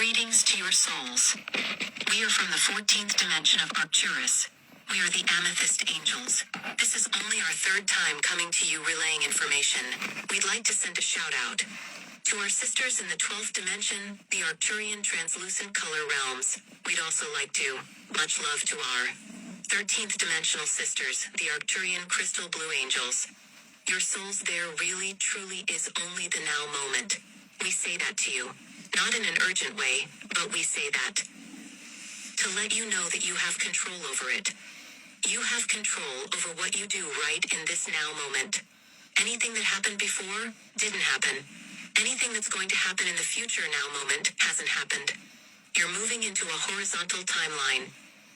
Greetings to your souls. We are from the 14th dimension of Arcturus. We are the Amethyst Angels. This is only our third time coming to you relaying information. We'd like to send a shout out to our sisters in the 12th dimension, the Arcturian translucent color realms. We'd also like to much love to our 13th dimensional sisters, the Arcturian crystal blue angels. Your souls there really truly is only the now moment. We say that to you. Not in an urgent way, but we say that to let you know that you have control over it. You have control over what you do right in this now moment. Anything that happened before, didn't happen. Anything that's going to happen in the future now moment, hasn't happened. You're moving into a horizontal timeline.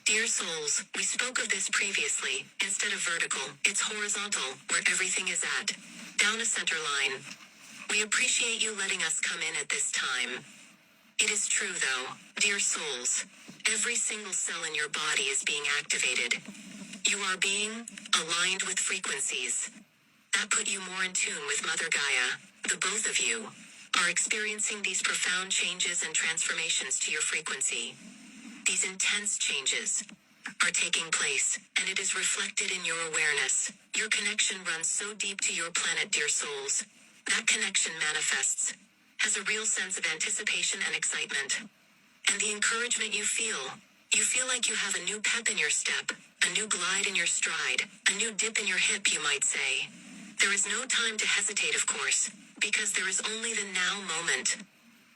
Dear souls, we spoke of this previously. Instead of vertical, it's horizontal, where everything is at. Down a center line. We appreciate you letting us come in at this time. It is true though, dear souls. Every single cell in your body is being activated. You are being aligned with frequencies that put you more in tune with Mother Gaia. The both of you are experiencing these profound changes and transformations to your frequency. These intense changes are taking place, and it is reflected in your awareness. Your connection runs so deep to your planet, dear souls. That connection manifests as a real sense of anticipation and excitement. And the encouragement you feel like you have a new pep in your step, a new glide in your stride, a new dip in your hip, you might say. There is no time to hesitate, of course, because there is only the now moment.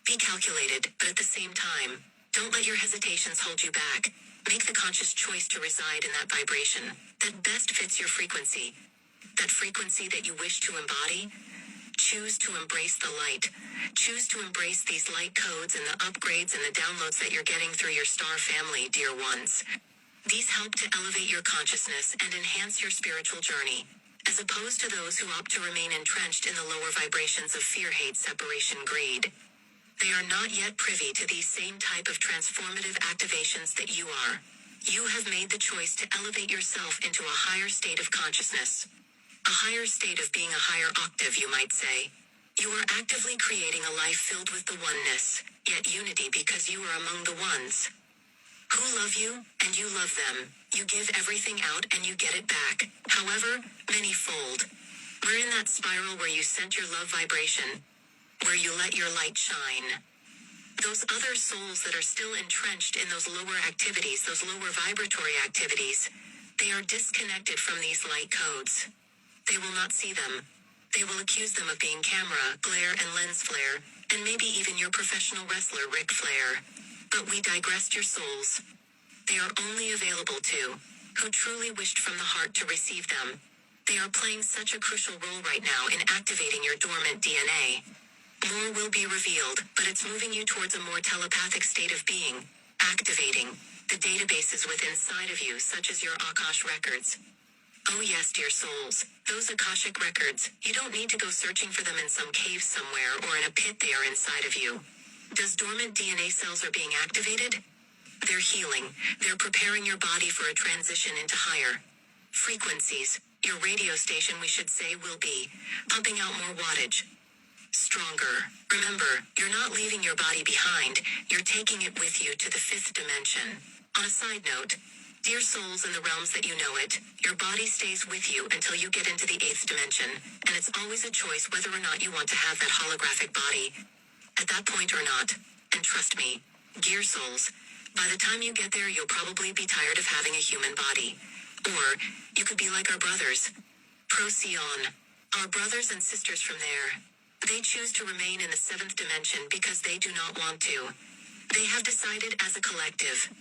Be calculated, but at the same time, don't let your hesitations hold you back. Make the conscious choice to reside in that vibration that best fits your frequency. That frequency that you wish to embody. Choose to embrace the light. Choose to embrace these light codes and the upgrades and the downloads that you're getting through your star family, dear ones. These help to elevate your consciousness and enhance your spiritual journey, as opposed to those who opt to remain entrenched in the lower vibrations of fear, hate, separation, greed. They are not yet privy to these same type of transformative activations that you are. You have made the choice to elevate yourself into a higher state of consciousness. A higher state of being a higher octave, you might say. You are actively creating a life filled with the oneness, yet unity, because you are among the ones who love you, and you love them. You give everything out and you get it back, however, manyfold. We're in that spiral where you send your love vibration, where you let your light shine. Those other souls that are still entrenched in those lower activities, those lower vibratory activities, they are disconnected from these light codes. They will not see them. They will accuse them of being camera, glare, and lens flare, and maybe even your professional wrestler, Ric Flair. But we digress, your souls. They are only available to who truly wished from the heart to receive them. They are playing such a crucial role right now in activating your dormant DNA. More will be revealed, but it's moving you towards a more telepathic state of being, activating the databases within inside of you, such as your Akash records. Oh yes, dear souls, those Akashic records, you don't need to go searching for them in some cave somewhere or in a pit. They are inside of you. Does dormant DNA cells are being activated? They're healing. They're preparing your body for a transition into higher frequencies. Your radio station, we should say, will be pumping out more wattage. Stronger. Remember, you're not leaving your body behind, you're taking it with you to the 5th dimension. On a side note, dear souls in the realms that you know it, your body stays with you until you get into the 8th dimension, and it's always a choice whether or not you want to have that holographic body at that point or not. And trust me, dear souls, by the time you get there you'll probably be tired of having a human body. Or, you could be like our brothers. Procyon. Our brothers and sisters from there. They choose to remain in the 7th dimension because they do not want to. They have decided as a collective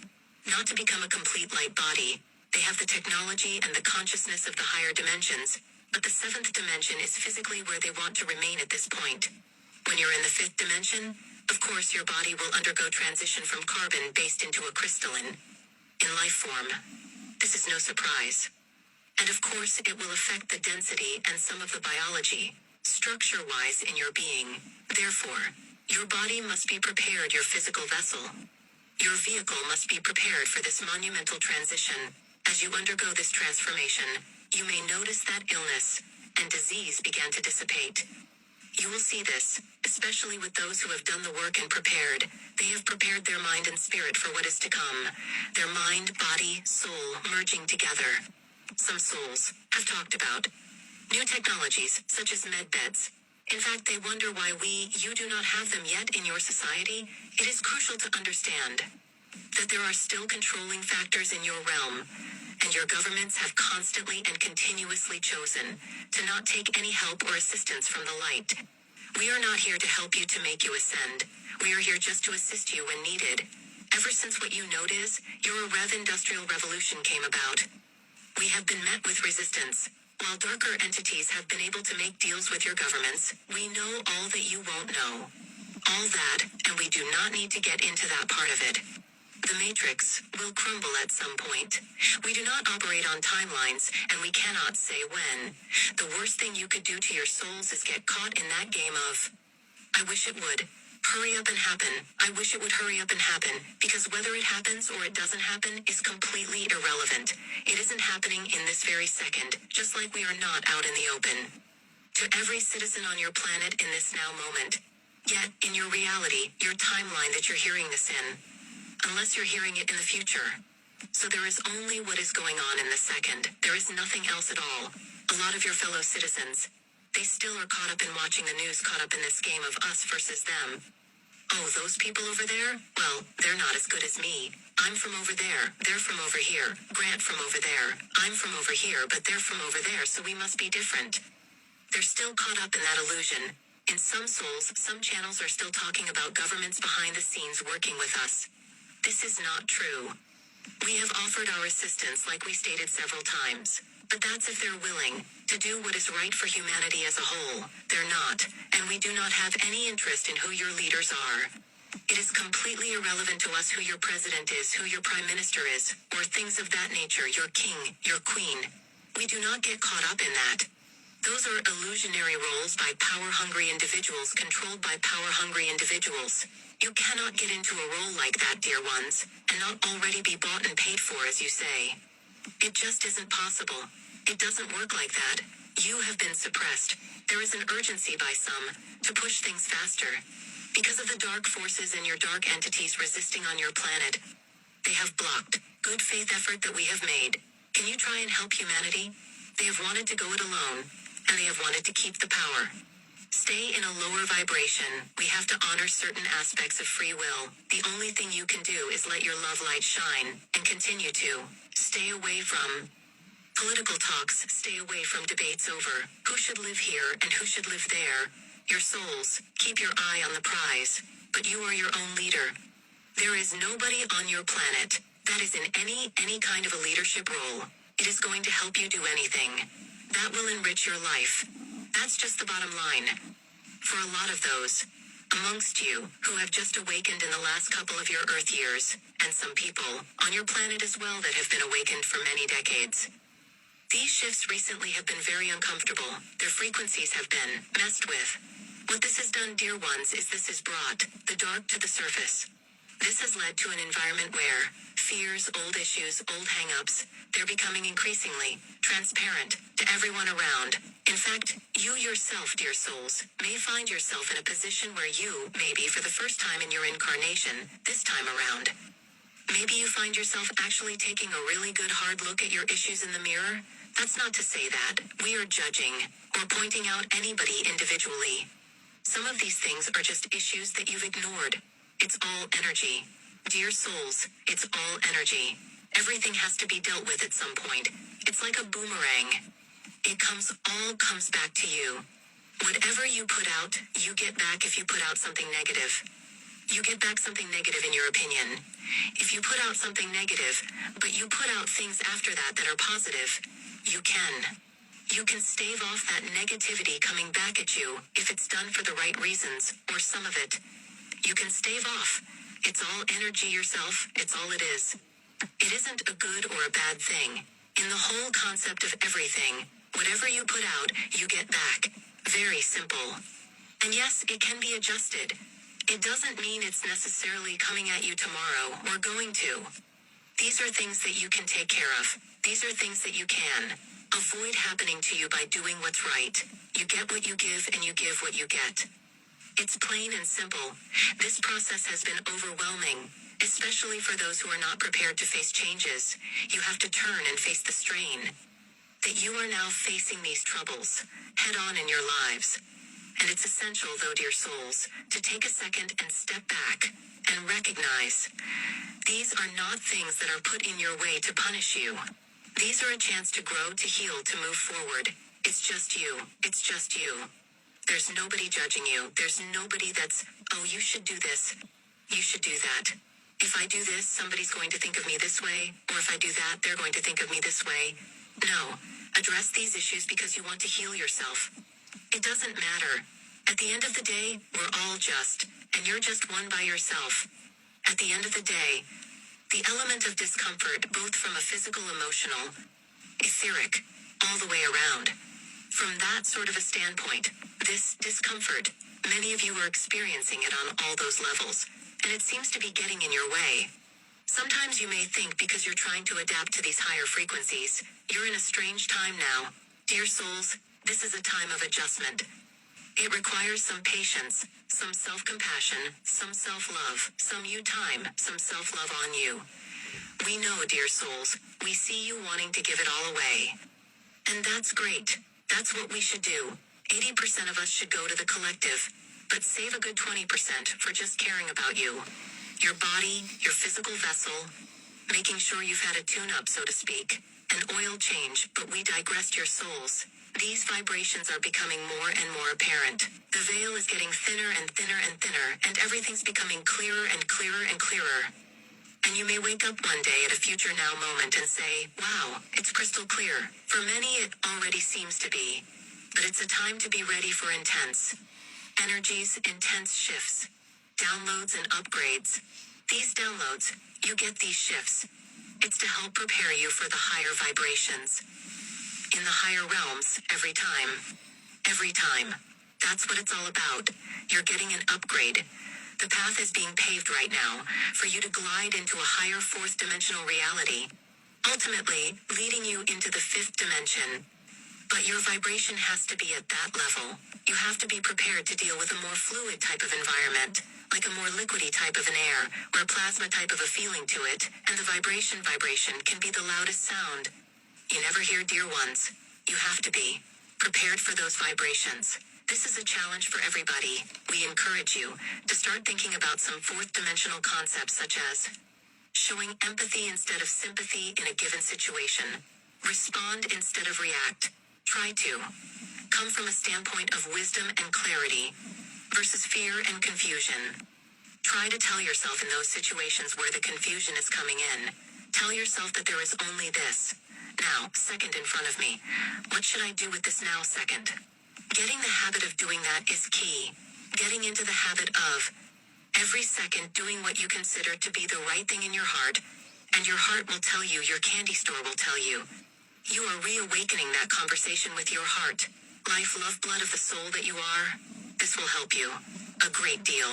not to become a complete light body. They have the technology and the consciousness of the higher dimensions, but the 7th dimension is physically where they want to remain at this point. When you're in the 5th dimension, of course your body will undergo transition from carbon-based into a crystalline in life form. This is no surprise. And of course it will affect the density and some of the biology, structure-wise, in your being. Therefore, your body must be prepared, your physical vessel. Your vehicle must be prepared for this monumental transition. As you undergo this transformation, you may notice that illness and disease began to dissipate. You will see this, especially with those who have done the work and prepared. They have prepared their mind and spirit for what is to come. Their mind, body, soul merging together. Some souls have talked about new technologies, such as med beds. In fact, they wonder why you do not have them yet in your society. It is crucial to understand that there are still controlling factors in your realm, and your governments have constantly and continuously chosen to not take any help or assistance from the light. We are not here to help you to make you ascend. We are here just to assist you when needed. Ever since what you note is, your Industrial Revolution came about, we have been met with resistance. While darker entities have been able to make deals with your governments, we know all that you won't know. All that, and we do not need to get into that part of it. The Matrix will crumble at some point. We do not operate on timelines, and we cannot say when. The worst thing you could do to your souls is get caught in that game of, I wish it would. Hurry up and happen. I wish it would hurry up and happen, because whether it happens or it doesn't happen is completely irrelevant. It isn't happening in this very second, just like we are not out in the open. To every citizen on your planet in this now moment. Yet, in your reality, your timeline that you're hearing this in. Unless you're hearing it in the future. So there is only what is going on in the second. There is nothing else at all. A lot of your fellow citizens, they still are caught up in watching the news, caught up in this game of us versus them. Oh, those people over there? Well, they're not as good as me. I'm from over there, they're from over here, Grant from over there, I'm from over here, but they're from over there, so we must be different. They're still caught up in that illusion. In some souls, some channels are still talking about governments behind the scenes working with us. This is not true. We have offered our assistance like we stated several times. But that's if they're willing to do what is right for humanity as a whole. They're not, and we do not have any interest in who your leaders are. It is completely irrelevant to us who your president is, who your prime minister is, or things of that nature, your king, your queen. We do not get caught up in that. Those are illusionary roles by power-hungry individuals controlled by power-hungry individuals. You cannot get into a role like that, dear ones, and not already be bought and paid for, as you say. It just isn't possible. It doesn't work like that. You have been suppressed. There is an urgency by some to push things faster. Because of the dark forces and your dark entities resisting on your planet, they have blocked good faith effort that we have made. Can you try and help humanity? They have wanted to go it alone, and they have wanted to keep the power. Stay in a lower vibration. We have to honor certain aspects of free will. The only thing you can do is let your love light shine, and continue to stay away from political talks, stay away from debates over who should live here and who should live there. Your souls, keep your eye on the prize, but you are your own leader. There is nobody on your planet that is in any kind of a leadership role. It is going to help you do anything that will enrich your life. That's just the bottom line. For a lot of those amongst you who have just awakened in the last couple of your Earth years, and some people on your planet as well that have been awakened for many decades. These shifts recently have been very uncomfortable. Their frequencies have been messed with. What this has done, dear ones, is this has brought the dark to the surface. This has led to an environment where fears, old issues, old hang-ups, they're becoming increasingly transparent to everyone around. In fact, you yourself, dear souls, may find yourself in a position where you, maybe for the first time in your incarnation, this time around, maybe you find yourself actually taking a really good hard look at your issues in the mirror. That's not to say that we are judging or pointing out anybody individually. Some of these things are just issues that you've ignored. It's all energy. Dear souls, it's all energy. Everything has to be dealt with at some point. It's like a boomerang. It all comes back to you. Whatever you put out, you get back if you put out something negative. You get back something negative in your opinion. If you put out something negative, but you put out things after that that are positive, you can. You can stave off that negativity coming back at you if it's done for the right reasons, or some of it. You can stave off. It's all energy yourself, it's all it is. It isn't a good or a bad thing. In the whole concept of everything, whatever you put out, you get back. Very simple. And yes, it can be adjusted. It doesn't mean it's necessarily coming at you tomorrow, or going to. These are things that you can take care of. These are things that you can Avoid happening to you by doing what's right. You get what you give and you give what you get. It's plain and simple. This process has been overwhelming, especially for those who are not prepared to face changes. You have to turn and face the strain. That you are now facing these troubles, head on in your lives. And it's essential, though, dear souls, to take a second and step back and recognize these are not things that are put in your way to punish you. These are a chance to grow, to heal, to move forward. It's just you. It's just you. There's nobody judging you. There's nobody that's, oh, you should do this. You should do that. If I do this, somebody's going to think of me this way. Or if I do that, they're going to think of me this way. No. Address these issues because you want to heal yourself. It doesn't matter. At the end of the day, we're all just, and you're just one by yourself. At the end of the day, the element of discomfort, both from a physical, emotional, etheric, all the way around. From that sort of a standpoint, this discomfort, many of you are experiencing it on all those levels, and it seems to be getting in your way. Sometimes you may think because you're trying to adapt to these higher frequencies, you're in a strange time now. Dear souls, this is a time of adjustment. It requires some patience, some self-compassion, some self-love, some you time, some self-love on you. We know, dear souls, we see you wanting to give it all away. And that's great. That's what we should do. 80% of us should go to the collective, but save a good 20% for just caring about you. Your body, your physical vessel, making sure you've had a tune-up, so to speak, an oil change, but we digressed, your souls. These vibrations are becoming more and more apparent. The veil is getting thinner and thinner and thinner, and everything's becoming clearer and clearer and clearer. And you may wake up one day at a future now moment and say, wow, it's crystal clear. For many it already seems to be. But it's a time to be ready for intense energies, intense shifts, downloads and upgrades. These downloads, you get these shifts. It's to help prepare you for the higher vibrations. In the higher realms, every time. Every time. That's what it's all about. You're getting an upgrade. The path is being paved right now for you to glide into a higher fourth dimensional reality, ultimately leading you into the fifth dimension. But your vibration has to be at that level. You have to be prepared to deal with a more fluid type of environment, like a more liquidy type of an air, or a plasma type of a feeling to it, and the vibration can be the loudest sound. You never hear, dear ones. You have to be prepared for those vibrations. This is a challenge for everybody. We encourage you to start thinking about some fourth dimensional concepts such as showing empathy instead of sympathy in a given situation. Respond instead of react. Try to come from a standpoint of wisdom and clarity versus fear and confusion. Try to tell yourself in those situations where the confusion is coming in. Tell yourself that there is only this now second in front of me. What should I do with this now second? Getting the habit of doing that is key. Getting into the habit of every second doing what you consider to be the right thing in your heart, and your heart will tell you, your candy store will tell you. You are reawakening that conversation with your heart. Life, love, blood of the soul that you are. This will help you a great deal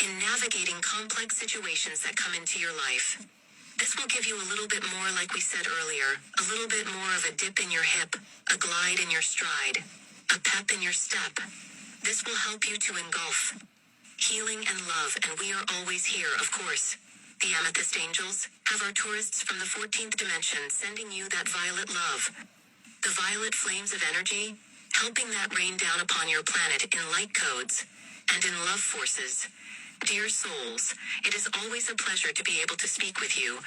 in navigating complex situations that come into your life. This will give you a little bit more, like we said earlier, a little bit more of a dip in your hip, a glide in your stride, a pep in your step. This will help you to engulf healing and love, and we are always here, of course. The Amethyst Angels have our tourists from the 14th dimension sending you that violet love. The violet flames of energy, helping that rain down upon your planet in light codes and in love forces. Dear souls, it is always a pleasure to be able to speak with you.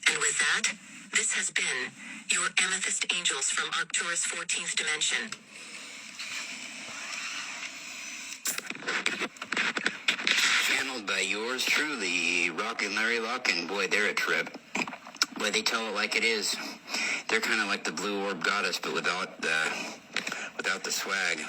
And with that, this has been your Amethyst Angels from Arcturus 14th dimension. Channeled by yours truly, Rockin' Larry Locken. Boy, they're a trip. Boy, they tell it like it is. They're kind of like the Blue Orb Goddess, but without the swag.